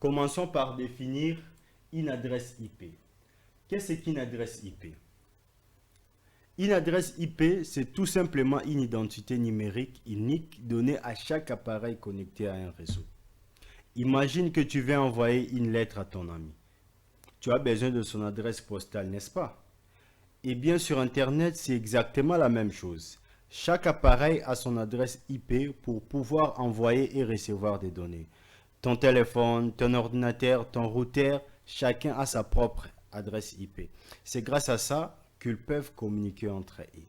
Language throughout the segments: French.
Commençons par définir une adresse IP. Qu'est-ce qu'une adresse IP? Une adresse IP, c'est tout simplement une identité numérique unique donnée à chaque appareil connecté à un réseau. Imagine que tu veux envoyer une lettre à ton ami. Tu as besoin de son adresse postale, n'est-ce pas? Eh bien, sur Internet, c'est exactement la même chose. Chaque appareil a son adresse IP pour pouvoir envoyer et recevoir des données. Ton téléphone, ton ordinateur, ton routeur, chacun a sa propre adresse IP. C'est grâce à ça qu'ils peuvent communiquer entre eux.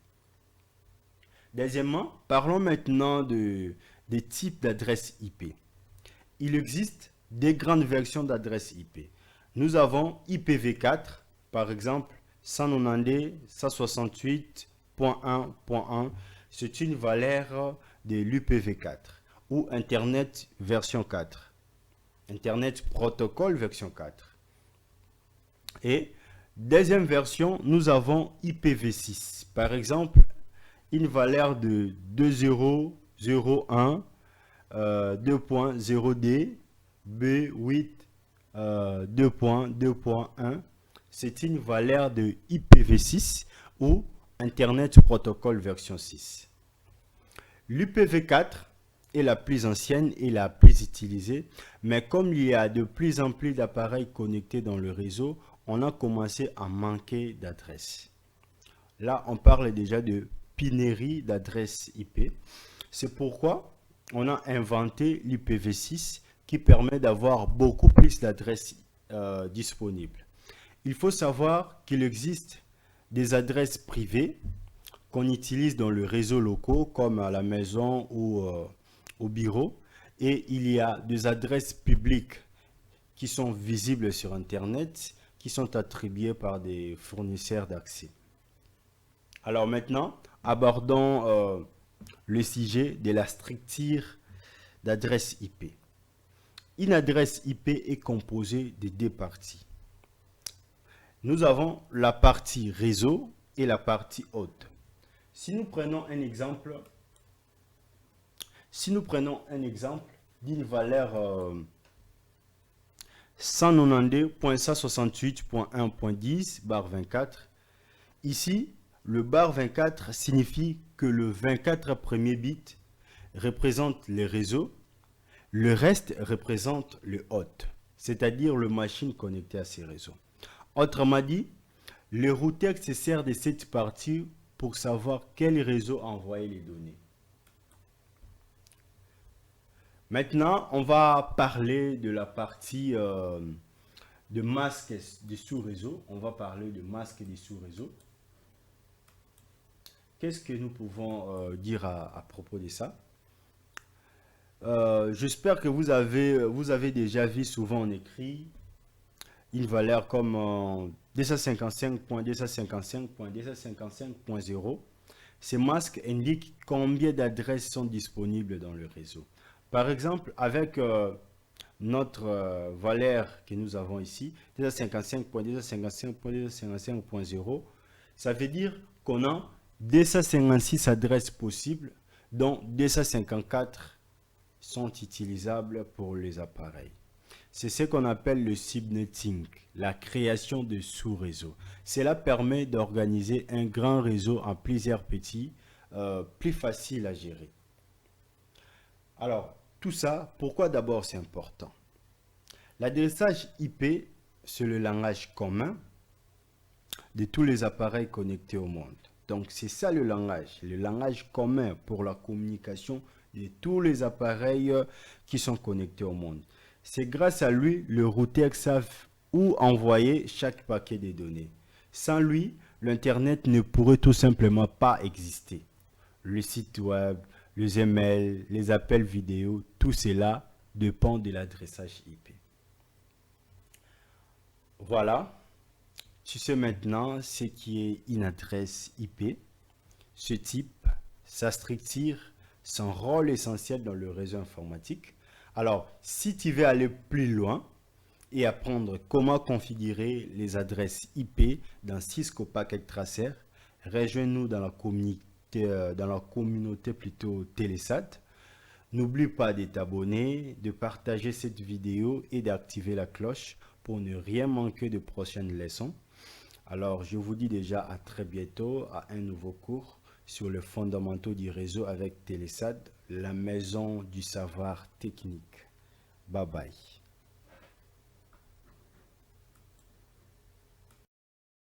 Deuxièmement, parlons maintenant des types d'adresses IP. Il existe des grandes versions d'adresses IP. Nous avons IPv4, par exemple 192.168.1.1, c'est une valeur de l'IPv4 ou Internet version 4. Internet Protocol version 4. Et deuxième version, nous avons IPv6. Par exemple, une valeur de 2.0.0.1, 2.0D, B8, 2.2.1. C'est une valeur de IPv6 ou Internet Protocol version 6. L'IPv4 est la plus ancienne et la plus utilisée, mais comme il y a de plus en plus d'appareils connectés dans le réseau, on a commencé à manquer d'adresses. Là, on parle déjà de pénurie d'adresses IP. C'est pourquoi on a inventé l'IPv6 qui permet d'avoir beaucoup plus d'adresses disponibles. Il faut savoir qu'il existe des adresses privées qu'on utilise dans le réseau local comme à la maison ou au bureau, et il y a des adresses publiques qui sont visibles sur Internet, qui sont attribuées par des fournisseurs d'accès. Alors maintenant, abordons le sujet de la structure d'adresse IP. Une adresse IP est composée de deux parties. Nous avons la partie réseau et la partie hôte. Si nous prenons un exemple d'une valeur 192.168.1.10/24, ici, le bar 24 signifie que le 24 premier bit représente les réseaux, le reste représente le hôte, c'est-à-dire le machine connectée à ces réseaux. Autrement dit, le routeur se sert de cette partie pour savoir quel réseau envoyer les données. Maintenant, on va parler de la partie de masque des sous-réseaux. On va parler de masque des sous-réseaux. Qu'est-ce que nous pouvons dire à propos de ça? J'espère que vous avez déjà vu souvent en écrit une valeur comme 255.255.255.0. Ces masques indiquent combien d'adresses sont disponibles dans le réseau. Par exemple, avec notre valeur que nous avons ici, 255.255.255.0, ça veut dire qu'on a 256 adresses possibles, dont 254 sont utilisables pour les appareils. C'est ce qu'on appelle le subnetting, la création de sous-réseaux. Cela permet d'organiser un grand réseau en plusieurs petits, plus faciles à gérer. Alors, tout ça, pourquoi d'abord c'est important? L'adressage IP, c'est le langage commun de tous les appareils connectés au monde. Donc, c'est ça le langage commun pour la communication de tous les appareils qui sont connectés au monde. C'est grâce à lui, le routeur savent où envoyer chaque paquet de données. Sans lui, l'Internet ne pourrait tout simplement pas exister. Le site web, les emails, les appels vidéo, tout cela dépend de l'adressage IP. Voilà, tu sais maintenant ce qui est une adresse IP. Ce type, sa structure, son rôle essentiel dans le réseau informatique. Alors, si tu veux aller plus loin et apprendre comment configurer les adresses IP dans Cisco Packet Tracer, rejoins-nous dans la communauté plutôt Telesat. N'oublie pas de t'abonner, de partager cette vidéo et d'activer la cloche pour ne rien manquer de prochaines leçons. Alors, je vous dis déjà à très bientôt à un nouveau cours sur les fondamentaux du réseau avec Télésat, la maison du savoir technique. Bye bye.